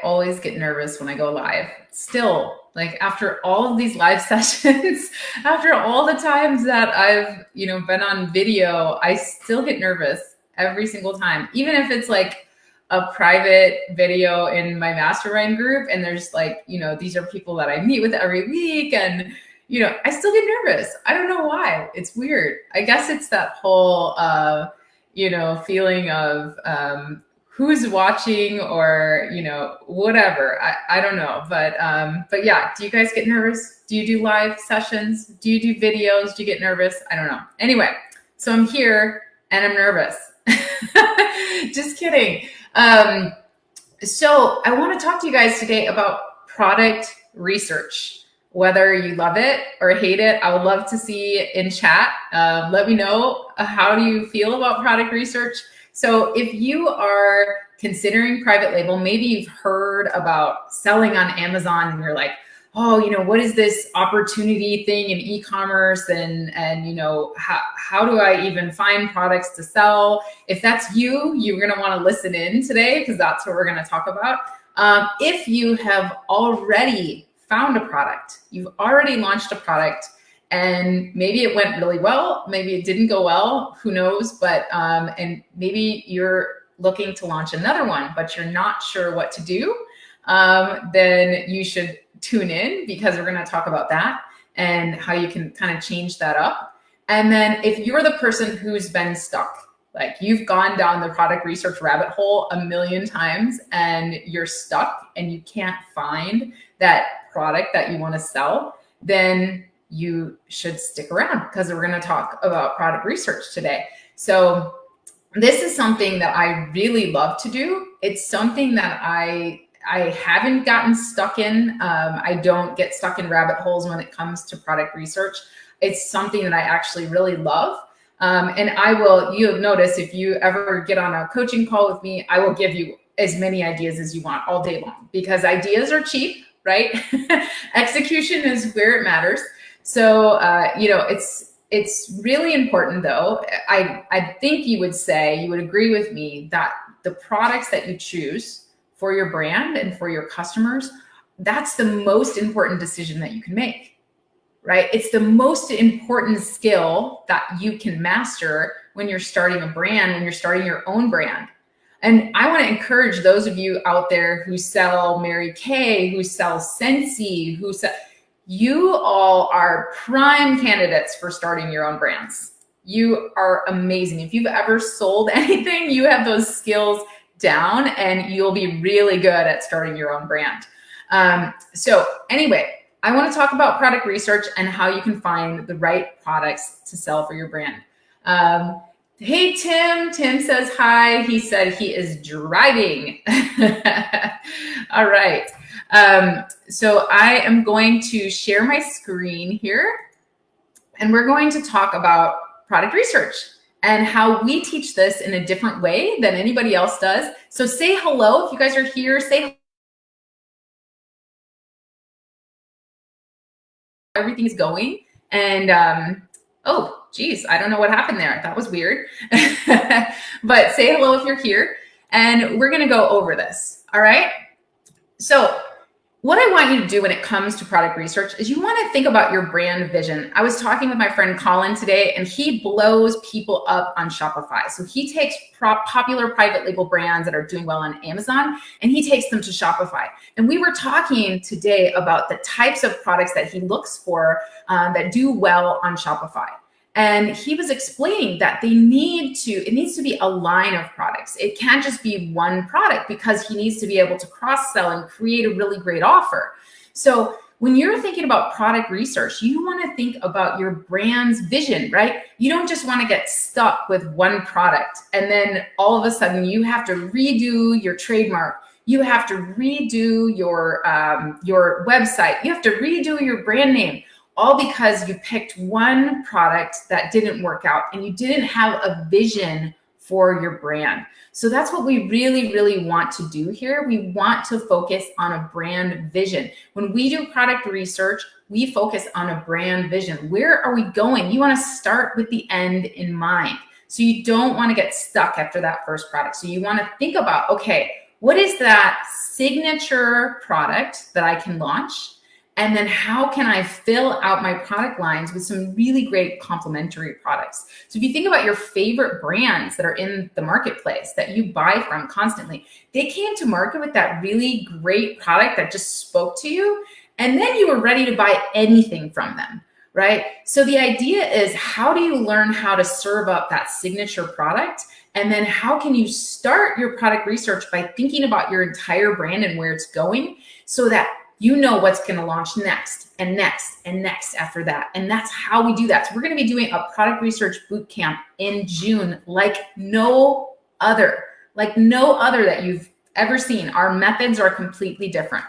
always get nervous when I go live. Still, like after all of these live sessions, after all the times that I've, been on video, I still get nervous every single time. Even if it's like a private video in my mastermind group and there's like, these are people that I meet with every week and I still get nervous. I don't know why. It's weird. I guess it's that whole feeling of who's watching or, whatever. I don't know. But yeah, do you guys get nervous? Do you do live sessions? Do you do videos? Do you get nervous? I don't know. Anyway, so I'm here and I'm nervous. Just kidding. So I want to talk to you guys today about product research. Whether you love it or hate it, I would love to see in chat. Let me know, how do you feel about product research? So if you are considering private label, maybe you've heard about selling on Amazon and you're like, oh, what is this opportunity thing in e-commerce? And how do I even find products to sell? If that's you, you're going to want to listen in today because that's what we're going to talk about. If you have already found a product, you've already launched a product, and maybe it went really well, maybe it didn't go well, who knows, but and maybe you're looking to launch another one, but you're not sure what to do, then you should tune in because we're going to talk about that and how you can kind of change that up. And then if you're the person who's been stuck, like you've gone down the product research rabbit hole a million times and you're stuck and you can't find that product that you want to sell, then you should stick around because we're going to talk about product research today. So this is something that I really love to do. It's something that I haven't gotten stuck in. I don't get stuck in rabbit holes when it comes to product research. It's something that I actually really love. And you'll notice if you ever get on a coaching call with me, I will give you as many ideas as you want all day long because ideas are cheap, right? Execution is where it matters. So, it's really important though. I think you would agree with me that the products that you choose for your brand and for your customers, that's the most important decision that you can make, right? It's the most important skill that you can master when you're starting a brand, when you're starting your own brand. And I want to encourage those of you out there who sell Mary Kay, who sell Scentsy, you all are prime candidates for starting your own brands. You are amazing. If you've ever sold anything, you have those skills down and you'll be really good at starting your own brand. So anyway, I want to talk about product research and how you can find the right products to sell for your brand. Hey, Tim. Tim says hi. He said he is driving. All right. So I am going to share my screen here and we're going to talk about product research and how we teach this in a different way than anybody else does. So say hello. If you guys are here, say everything's going. And oh, geez, I don't know what happened there. That was weird. But say hello if you're here. And we're going to go over this. All right. So what I want you to do when it comes to product research is you want to think about your brand vision. I was talking with my friend Colin today, and he blows people up on Shopify. So he takes popular private label brands that are doing well on Amazon, and he takes them to Shopify. And we were talking today about the types of products that he looks for that do well on Shopify. And he was explaining that it needs to be a line of products. It can't just be one product because he needs to be able to cross-sell and create a really great offer. So when you're thinking about product research, you want to think about your brand's vision, right? You don't just want to get stuck with one product and then all of a sudden you have to redo your trademark. You have to redo your website. You have to redo your brand name. All because you picked one product that didn't work out and you didn't have a vision for your brand. So that's what we really, really want to do here. We want to focus on a brand vision. When we do product research, we focus on a brand vision. Where are we going? You want to start with the end in mind. So you don't want to get stuck after that first product. So you want to think about, okay, What is that signature product that I can launch? And then how can I fill out my product lines with some really great complementary products? So if you think about your favorite brands that are in the marketplace that you buy from constantly, they came to market with that really great product that just spoke to you. And then you were ready to buy anything from them, right? So the idea is, how do you learn how to serve up that signature product? And then how can you start your product research by thinking about your entire brand and where it's going, so that you know what's going to launch next and next and next after that. And that's how we do that. So we're going to be doing a product research bootcamp in June like no other that you've ever seen. Our methods are completely different.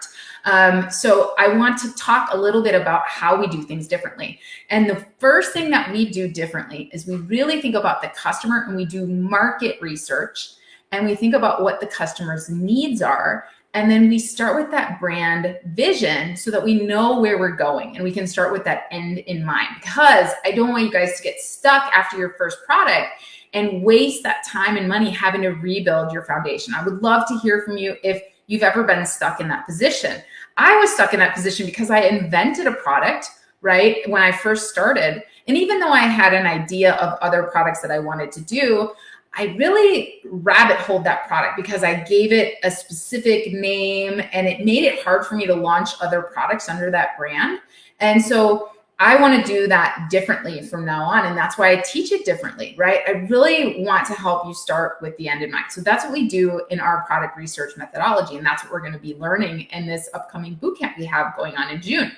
So I want to talk a little bit about how we do things differently. And the first thing that we do differently is we really think about the customer, and we do market research, and we think about what the customer's needs are. And then we start with that brand vision so that we know where we're going, and we can start with that end in mind, because I don't want you guys to get stuck after your first product and waste that time and money having to rebuild your foundation. I would love to hear from you if you've ever been stuck in that position. I was stuck in that position because I invented a product, right, when I first started. And even though I had an idea of other products that I wanted to do, I really rabbit holed that product because I gave it a specific name, and it made it hard for me to launch other products under that brand. And so I want to do that differently from now on. And that's why I teach it differently, right? I really want to help you start with the end in mind. So that's what we do in our product research methodology. And that's what we're going to be learning in this upcoming bootcamp we have going on in June.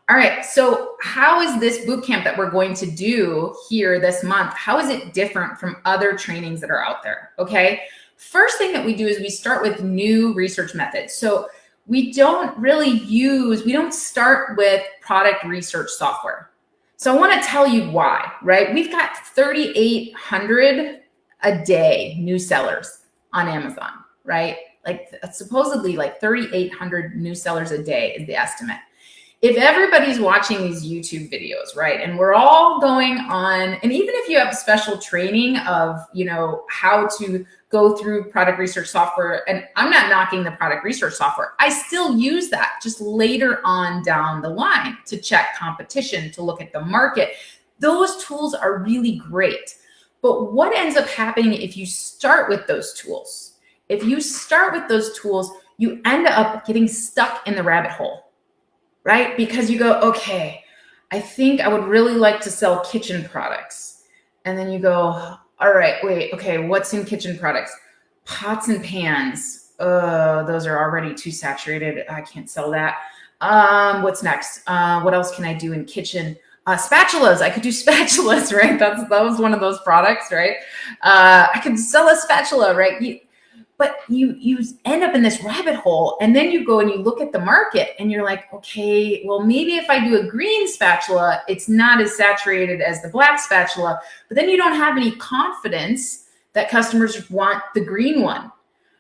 All right, so how is this bootcamp that we're going to do here this month, how is it different from other trainings that are out there? Okay, first thing that we do is we start with new research methods. So we don't start with product research software. So I want to tell you why, right? We've got 3,800 a day new sellers on Amazon, right? Like supposedly like 3,800 new sellers a day is the estimate. If everybody's watching these YouTube videos, right, and we're all going on, and even if you have special training of, how to go through product research software, and I'm not knocking the product research software, I still use that just later on down the line to check competition, to look at the market. Those tools are really great. But what ends up happening if you start with those tools? If you start with those tools, you end up getting stuck in the rabbit hole. Right? Because you go, okay, I think I would really like to sell kitchen products. And then you go, all right, wait, okay, what's in kitchen products? Pots and pans. Those are already too saturated. I can't sell that. What's next? What else can I do in kitchen? Spatulas. I could do spatulas, right? That was one of those products, right? I could sell a spatula, right? But you end up in this rabbit hole, and then you go and you look at the market and you're like, okay, well, maybe if I do a green spatula, it's not as saturated as the black spatula, but then you don't have any confidence that customers want the green one,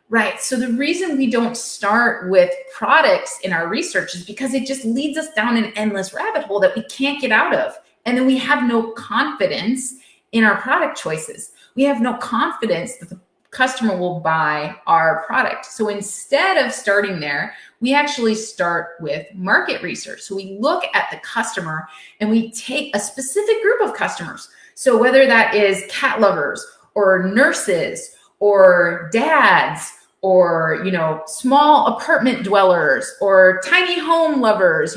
right? So the reason we don't start with products in our research is because it just leads us down an endless rabbit hole that we can't get out of. And then we have no confidence in our product choices. We have no confidence that the customer will buy our product. So instead of starting there, we actually start with market research. So we look at the customer and we take a specific group of customers. So whether that is cat lovers or nurses or dads or, small apartment dwellers or tiny home lovers,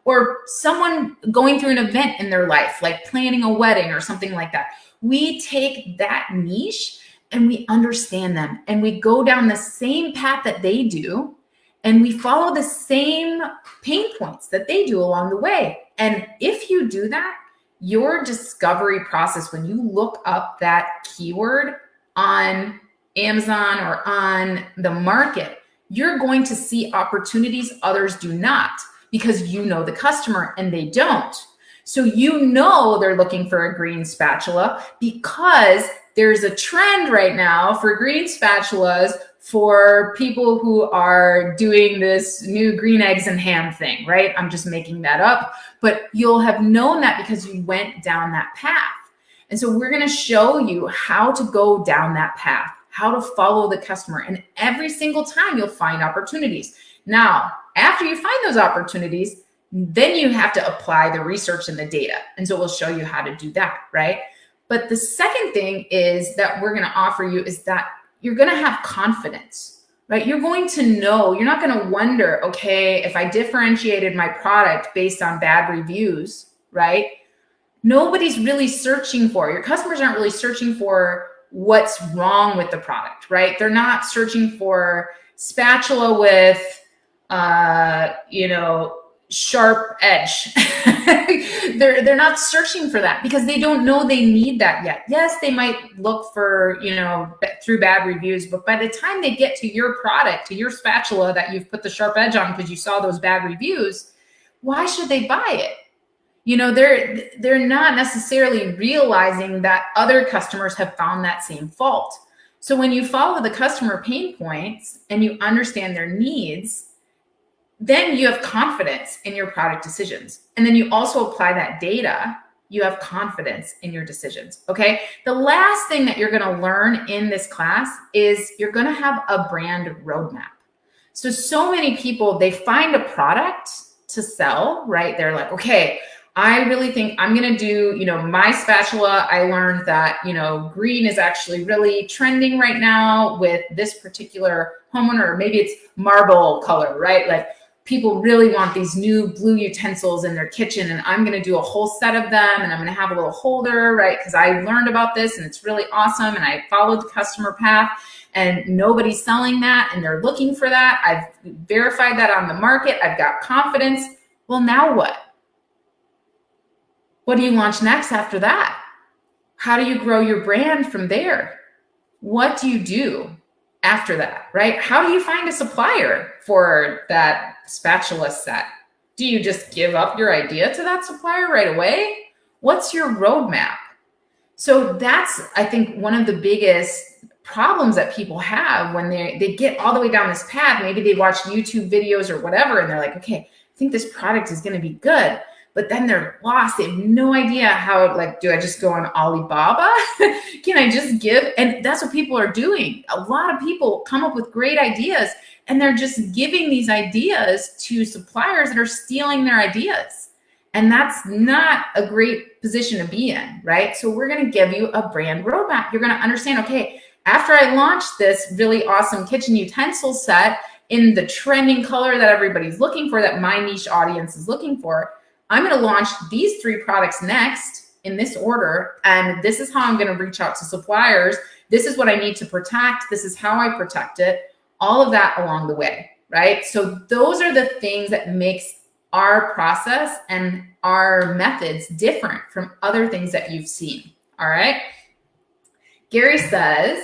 or someone going through an event in their life, like planning a wedding or something like that. We take that niche and we understand them, and we go down the same path that they do, and we follow the same pain points that they do along the way. And if you do that, your discovery process, when you look up that keyword on Amazon or on the market, you're going to see opportunities others do not, because you know the customer and they don't. So they're looking for a green spatula because there's a trend right now for green spatulas for people who are doing this new green eggs and ham thing, right? I'm just making that up, but you'll have known that because you went down that path. And so we're going to show you how to go down that path, how to follow the customer. And every single time you'll find opportunities. Now, after you find those opportunities, then you have to apply the research and the data. And so we'll show you how to do that, right? But the second thing is that we're going to offer you is that you're going to have confidence, right? You're going to know, you're not going to wonder, okay, if I differentiated my product based on bad reviews, right? Nobody's really searching for, your customers aren't really searching for what's wrong with the product, right? They're not searching for spatula with, sharp edge. They're not searching for that because they don't know they need that yet. Yes, they might look for, through bad reviews, but by the time they get to your product, to your spatula that you've put the sharp edge on because you saw those bad reviews, why should they buy it? They're not necessarily realizing that other customers have found that same fault. So when you follow the customer pain points and you understand their needs, then you have confidence in your product decisions. And then you also apply that data, you have confidence in your decisions, okay? The last thing that you're gonna learn in this class is you're gonna have a brand roadmap. So many people, they find a product to sell, right? They're like, okay, I really think I'm gonna do, my spatula, I learned that, green is actually really trending right now with this particular homeowner, or maybe it's marble color, right? Like, people really want these new blue utensils in their kitchen, and I'm going to do a whole set of them, and I'm going to have a little holder, right? Because I learned about this and it's really awesome, and I followed the customer path, and nobody's selling that, and they're looking for that. I've verified that on the market. I've got confidence. Well, now what? What do you launch next after that? How do you grow your brand from there? What do you do after that, right? How do you find a supplier for that spatula set? Do you just give up your idea to that supplier right away? What's your roadmap? So that's, I think, one of the biggest problems that people have when they get all the way down this path. Maybe they watch YouTube videos or whatever, and they're like, okay, I think this product is going to be good. But then they're lost. They have no idea how, do I just go on Alibaba? Can I just give? And that's what people are doing. A lot of people come up with great ideas, and they're just giving these ideas to suppliers that are stealing their ideas. And that's not a great position to be in, right? So we're going to give you a brand roadmap. You're going to understand, okay, after I launch this really awesome kitchen utensil set in the trending color that everybody's looking for, that my niche audience is looking for, I'm going to launch these 3 products next in this order. And this is how I'm going to reach out to suppliers. This is what I need to protect. This is how I protect it. All of that along the way, right? So those are the things that makes our process and our methods different from other things that you've seen. All right. Gary says,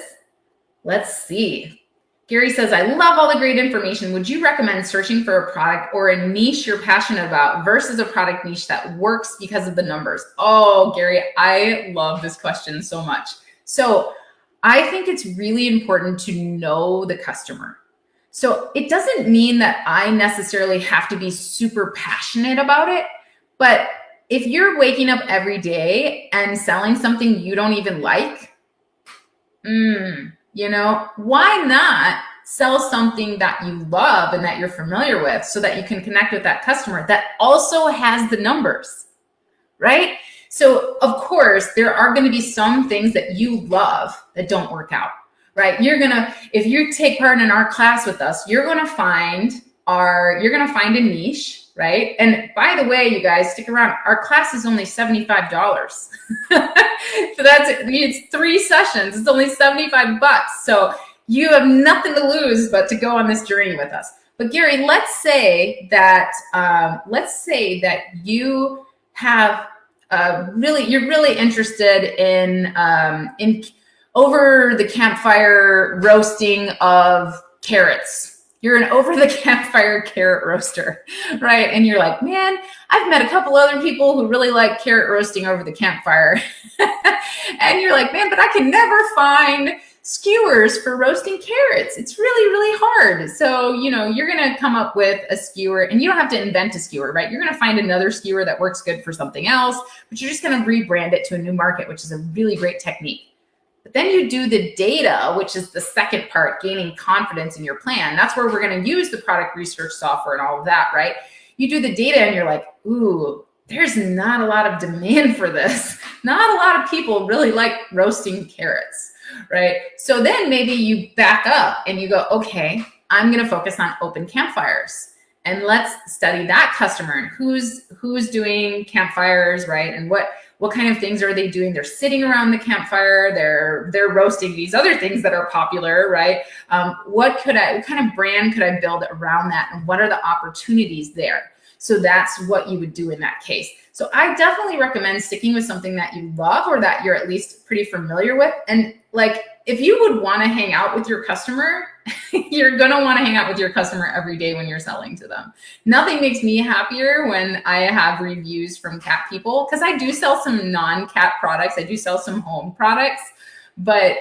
let's see. Gary says, I love all the great information. Would you recommend searching for a product or a niche you're passionate about versus a product niche that works because of the numbers? Oh, Gary, I love this question so much. So I think it's really important to know the customer. So it doesn't mean that I necessarily have to be super passionate about it, but if you're waking up every day and selling something you don't even like, why not sell something that you love and that you're familiar with so that you can connect with that customer that also has the numbers, right? So of course, there are going to be some things that you love that don't work out, right? If you take part in our class with us, you're going to find a niche, right? And by the way, you guys, stick around. Our class is only $75. So it's 3 sessions. It's only $75. So you have nothing to lose but to go on this journey with us. But Gary, let's say that you have you're really interested in over the campfire roasting of carrots. You're an over the campfire carrot roaster, right? And you're like, man, I've met a couple other people who really like carrot roasting over the campfire. And you're like, man, but I can never find skewers for roasting carrots. It's really, really hard. So, you're going to come up with a skewer, and you don't have to invent a skewer, right? You're going to find another skewer that works good for something else, but you're just going to rebrand it to a new market, which is a really great technique. But then you do the data, which is the second part, gaining confidence in your plan. That's where we're going to use the product research software and all of that, right? You do the data and you're like, ooh, there's not a lot of demand for this. Not a lot of people really like roasting carrots, right? So then maybe you back up and you go, okay, I'm going to focus on open campfires. And let's study that customer and who's doing campfires, right? And what kind of things are they doing? They're sitting around the campfire. They're roasting these other things that are popular, right? What kind of brand could I build around that? And what are the opportunities there? So that's what you would do in that case. So I definitely recommend sticking with something that you love or that you're at least pretty familiar with. And like, if you would want to hang out with your customer, you're going to want to hang out with your customer every day when you're selling to them. Nothing makes me happier when I have reviews from cat people, because I do sell some non-cat products. I do sell some home products, but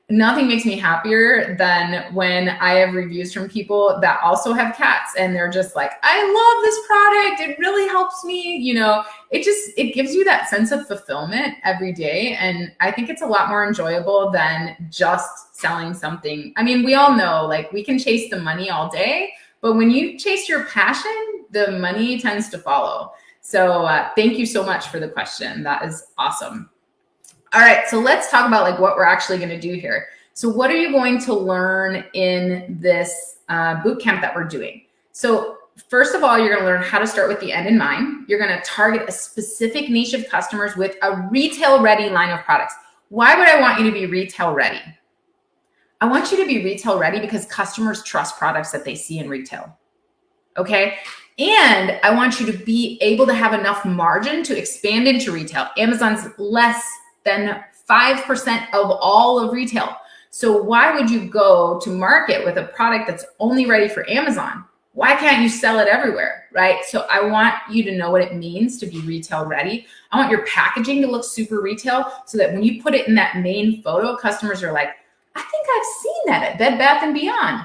nothing makes me happier than when I have reviews from people that also have cats and they're just like, I love this product. It really helps me. You know, it gives you that sense of fulfillment every day. And I think it's a lot more enjoyable than just selling something. I mean, we all know, like, we can chase the money all day, but when you chase your passion, the money tends to follow. So thank you so much for the question. That is awesome. All right, so let's talk about like what we're actually going to do here. So what are you going to learn in this boot camp that we're doing? So first of all, you're going to learn how to start with the end in mind. You're going to target a specific niche of customers with a retail ready line of products. Why would I want you to be retail ready? I want you to be retail ready because customers trust products that they see in retail. Okay. And I want you to be able to have enough margin to expand into retail. Amazon's less than 5% of all of retail. So why would you go to market with a product that's only ready for Amazon? Why can't you sell it everywhere, right? So I want you to know what it means to be retail ready. I want your packaging to look super retail so that when you put it in that main photo, customers are like, I think I've seen that at Bed Bath & Beyond.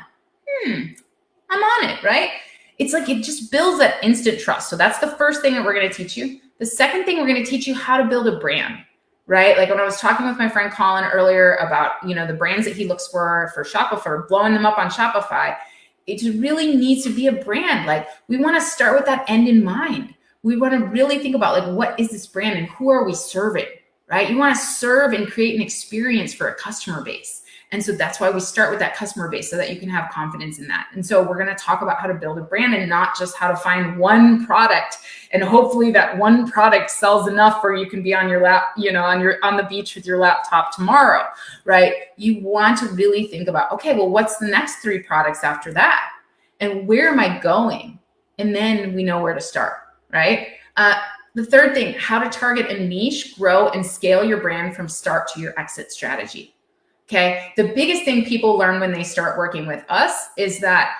I'm on it, right? It's like it just builds that instant trust. So that's the first thing that we're going to teach you. The second thing, we're going to teach you how to build a brand. Right? Like when I was talking with my friend Colin earlier about, you know, the brands that he looks for Shopify, blowing them up on Shopify, it really needs to be a brand. Like we want to start with that end in mind. We want to really think about like, what is this brand and who are we serving, right? You want to serve and create an experience for a customer base. And so that's why we start with that customer base so that you can have confidence in that. And so we're going to talk about how to build a brand and not just how to find one product. And hopefully that one product sells enough where you can be on your lap, you know, on the beach with your laptop tomorrow, right? You want to really think about, okay, well, what's the next 3 products after that? And where am I going? And then we know where to start, right? The third thing, how to target a niche, grow, and scale your brand from start to your exit strategy. Okay. The biggest thing people learn when they start working with us is that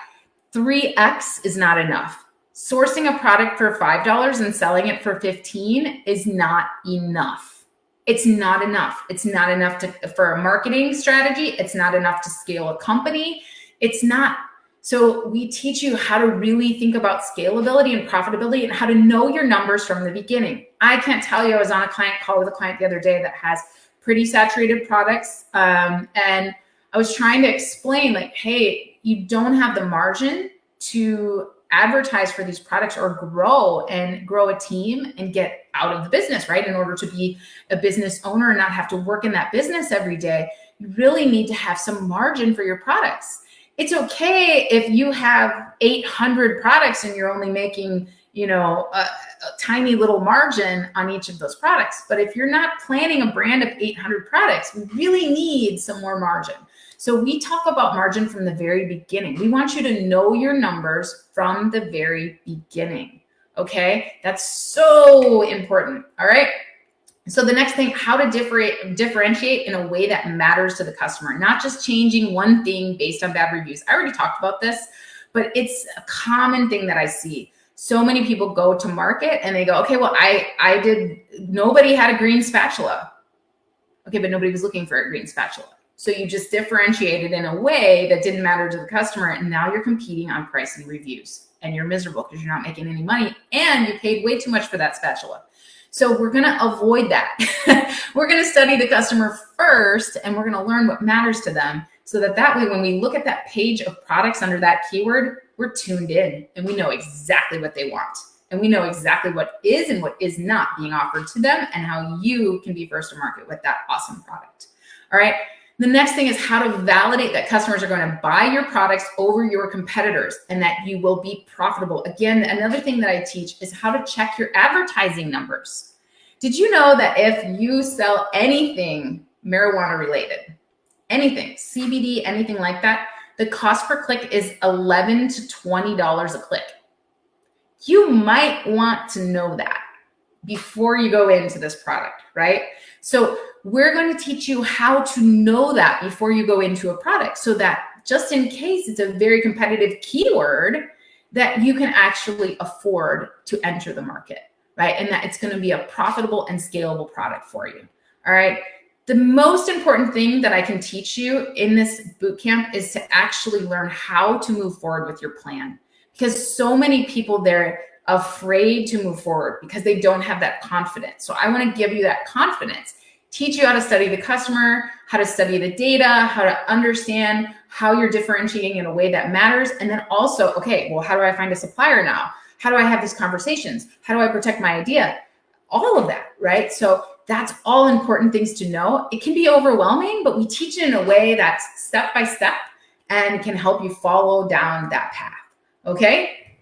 3X is not enough. Sourcing a product for $5 and selling it for $15 is not enough. It's not enough. It's not enough for a marketing strategy. It's not enough to scale a company. It's not. So we teach you how to really think about scalability and profitability and how to know your numbers from the beginning. I can't tell you, I was on a client call with a client the other day that has pretty saturated products. And I was trying to explain like, hey, you don't have the margin to advertise for these products or grow a team and get out of the business, right? In order to be a business owner and not have to work in that business every day, you really need to have some margin for your products. It's okay if you have 800 products and you're only making, you know, a tiny little margin on each of those products. But if you're not planning a brand of 800 products, we really need some more margin. So we talk about margin from the very beginning. We want you to know your numbers from the very beginning. Okay. That's so important. All right. So the next thing, how to differentiate in a way that matters to the customer, not just changing one thing based on bad reviews. I already talked about this, but it's a common thing that I see. So many people go to market and they go, okay, well, nobody had a green spatula. Okay, but nobody was looking for a green spatula. So you just differentiated in a way that didn't matter to the customer. And now you're competing on price and reviews and you're miserable because you're not making any money and you paid way too much for that spatula. So we're going to avoid that. We're going to study the customer first, and we're going to learn what matters to them, so that way, when we look at that page of products under that keyword, we're tuned in and we know exactly what they want. And we know exactly what is and what is not being offered to them, and how you can be first to market with that awesome product. All right. The next thing is how to validate that customers are going to buy your products over your competitors and that you will be profitable. Again, another thing that I teach is how to check your advertising numbers. Did you know that if you sell anything marijuana related, anything, CBD, anything like that, the cost per click is $11 to $20 a click? You might want to know that before you go into this product, right? So we're going to teach you how to know that before you go into a product, so that just in case it's a very competitive keyword, that you can actually afford to enter the market, right? And that it's going to be a profitable and scalable product for you. All right. The most important thing that I can teach you in this bootcamp is to actually learn how to move forward with your plan, because so many people, they're afraid to move forward because they don't have that confidence. So I want to give you that confidence, teach you how to study the customer, how to study the data, how to understand how you're differentiating in a way that matters. And then also, okay, well, how do I find a supplier now? How do I have these conversations? How do I protect my idea? All of that, right? So that's all important things to know. It can be overwhelming, but we teach it in a way that's step by step and can help you follow down that path. Okay?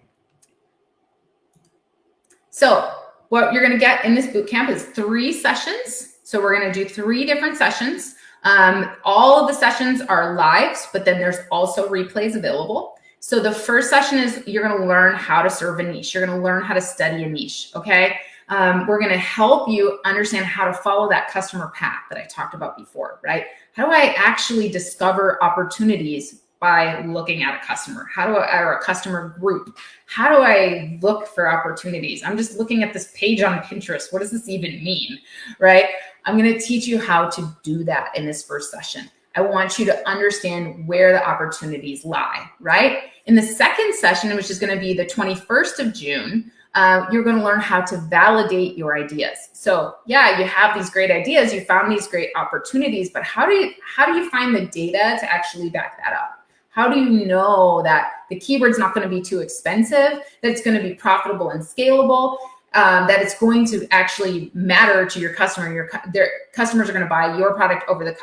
So what you're going to get in this bootcamp is 3 sessions. So we're going to do 3 different sessions. All of the sessions are lives, but then there's also replays available. So the first session is you're going to learn how to serve a niche. You're going to learn how to study a niche. Okay. We're going to help you understand how to follow that customer path that I talked about before, right? How do I actually discover opportunities by looking at a customer? Or a customer group? How do I look for opportunities? I'm just looking at this page on Pinterest. What does this even mean, right? I'm going to teach you how to do that in this first session. I want you to understand where the opportunities lie, right? In the second session, which is going to be the 21st of June, you're going to learn how to validate your ideas. So yeah, you have these great ideas, you found these great opportunities, but how do you find the data to actually back that up? How do you know that the keyword's not going to be too expensive, that it's going to be profitable and scalable, that it's going to actually matter to your customer? Their customers are going to buy your product over the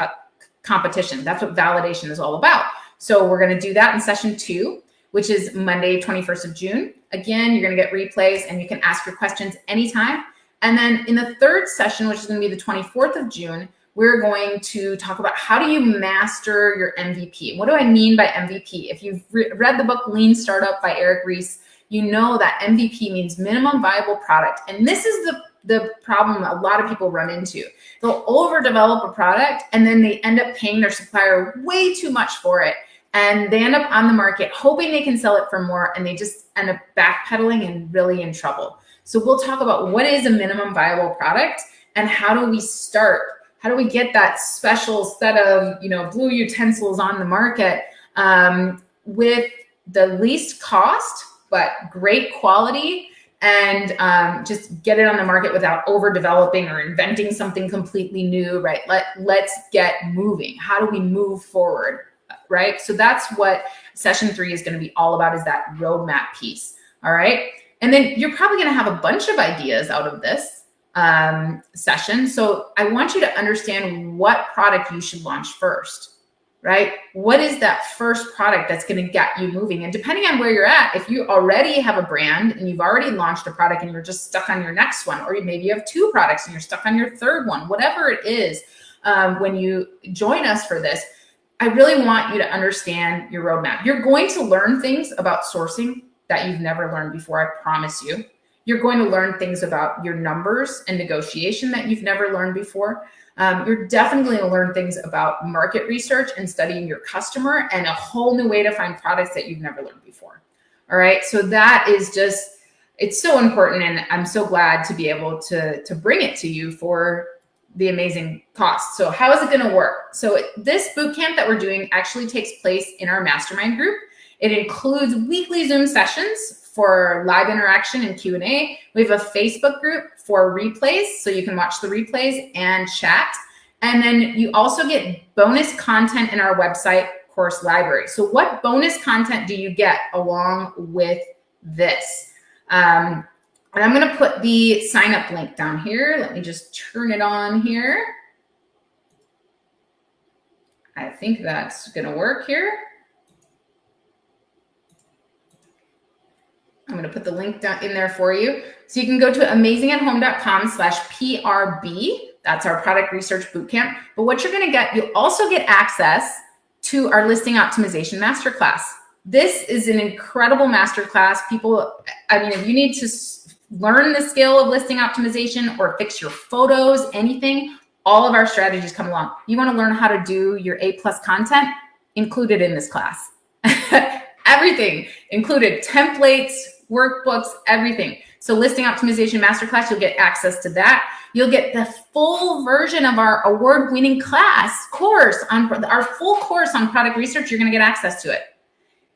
competition. That's what validation is all about. So we're going to do that in session 2, which is Monday, 21st of June. Again, you're going to get replays and you can ask your questions anytime. And then in the third session, which is going to be the 24th of June, we're going to talk about how do you master your MVP. What do I mean by MVP? If you've read the book Lean Startup by Eric Ries, you know that MVP means minimum viable product. And this is the problem a lot of people run into. They'll overdevelop a product and then they end up paying their supplier way too much for it. And they end up on the market hoping they can sell it for more, and they just end up backpedaling and really in trouble. So we'll talk about what is a minimum viable product and how do we start? How do we get that special set of blue utensils on the market with the least cost, but great quality, and just get it on the market without overdeveloping or inventing something completely new, right? Let's get moving. How do we move forward? Right? So that's what session 3 is going to be all about, is that roadmap piece. All right. And then you're probably going to have a bunch of ideas out of this session. So I want you to understand what product you should launch first, right? What is that first product that's going to get you moving? And depending on where you're at, if you already have a brand and you've already launched a product and you're just stuck on your next one, or maybe you have 2 products and you're stuck on your third one, whatever it is, when you join us for this, I really want you to understand your roadmap. You're going to learn things about sourcing that you've never learned before, I promise you. You're going to learn things about your numbers and negotiation that you've never learned before. You're definitely going to learn things about market research and studying your customer, and a whole new way to find products that you've never learned before. All right. So that is just, it's so important. And I'm so glad to be able to bring it to you for the amazing cost. So how is it going to work? So this bootcamp that we're doing actually takes place in our mastermind group. It includes weekly Zoom sessions for live interaction and Q&A. We have a Facebook group for replays, so you can watch the replays and chat. And then you also get bonus content in our website course library. So what bonus content do you get along with this? And I'm going to put the sign up link down here. Let me just turn it on here. I think that's going to work here. I'm going to put the link down in there for you. So you can go to amazingathome.com/PRB. That's our product research bootcamp. But what you're going to get, you'll also get access to our listing optimization masterclass. This is an incredible masterclass. People, I mean, if you need to learn the skill of listing optimization or fix your photos, anything, all of our strategies come along. You want to learn how to do your A+ content, included in this class. Everything included, templates, workbooks, everything. So listing optimization masterclass, you'll get access to that. You'll get the full version of our award-winning course on our full course on product research. You're going to get access to it.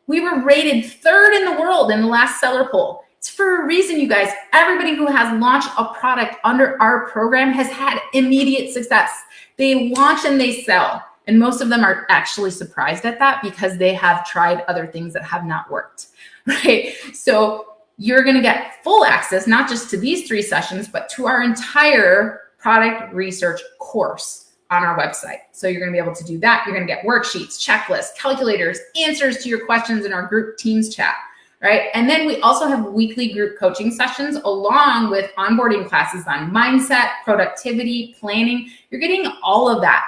We were rated 3rd in the world in the last seller poll. It's for a reason, you guys. Everybody who has launched a product under our program has had immediate success. They launch and they sell. And most of them are actually surprised at that because they have tried other things that have not worked, right? So you're going to get full access, not just to these 3 sessions, but to our entire product research course on our website. So you're going to be able to do that. You're going to get worksheets, checklists, calculators, answers to your questions in our group Teams chat, right? And then we also have weekly group coaching sessions along with onboarding classes on mindset, productivity, planning. You're getting all of that.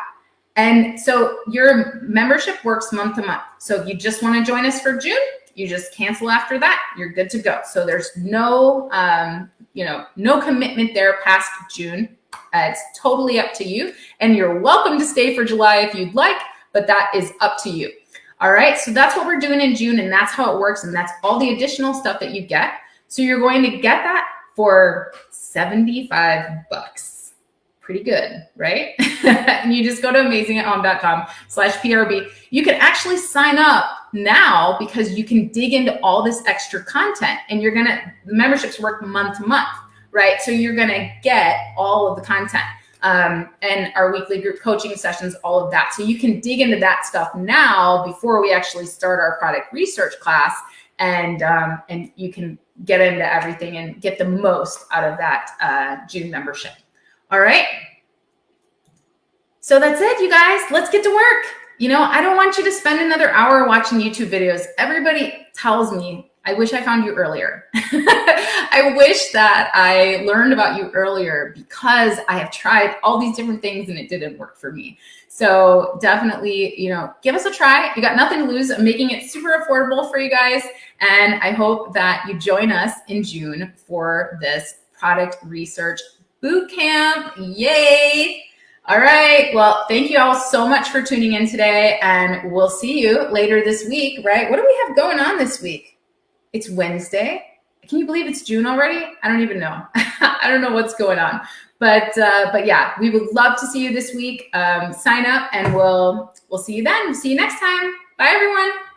And so your membership works month to month. So if you just want to join us for June, you just cancel after that, you're good to go. So there's no, no commitment there past June. It's totally up to you. And you're welcome to stay for July if you'd like, but that is up to you. All right. So that's what we're doing in June, and that's how it works. And that's all the additional stuff that you get. So you're going to get that for $75. Pretty good, right? And you just go to amazingathome.com/PRB. You can actually sign up now because you can dig into all this extra content, and the memberships work month to month, right? So you're going to get all of the content and our weekly group coaching sessions, all of that. So you can dig into that stuff now before we actually start our product research class, and you can get into everything and get the most out of that June membership. All right. So that's it, you guys. Let's get to work. I don't want you to spend another hour watching YouTube videos. Everybody tells me, I wish I found you earlier. I wish that I learned about you earlier because I have tried all these different things and it didn't work for me. So definitely, give us a try. You got nothing to lose. I'm making it super affordable for you guys. And I hope that you join us in June for this product research bootcamp. Yay. All right. Well, thank you all so much for tuning in today, and we'll see you later this week, right? What do we have going on this week? It's Wednesday. Can you believe it's June already? I don't even know. I don't know what's going on, but yeah, we would love to see you this week. Sign up and we'll see you then. See you next time. Bye, everyone.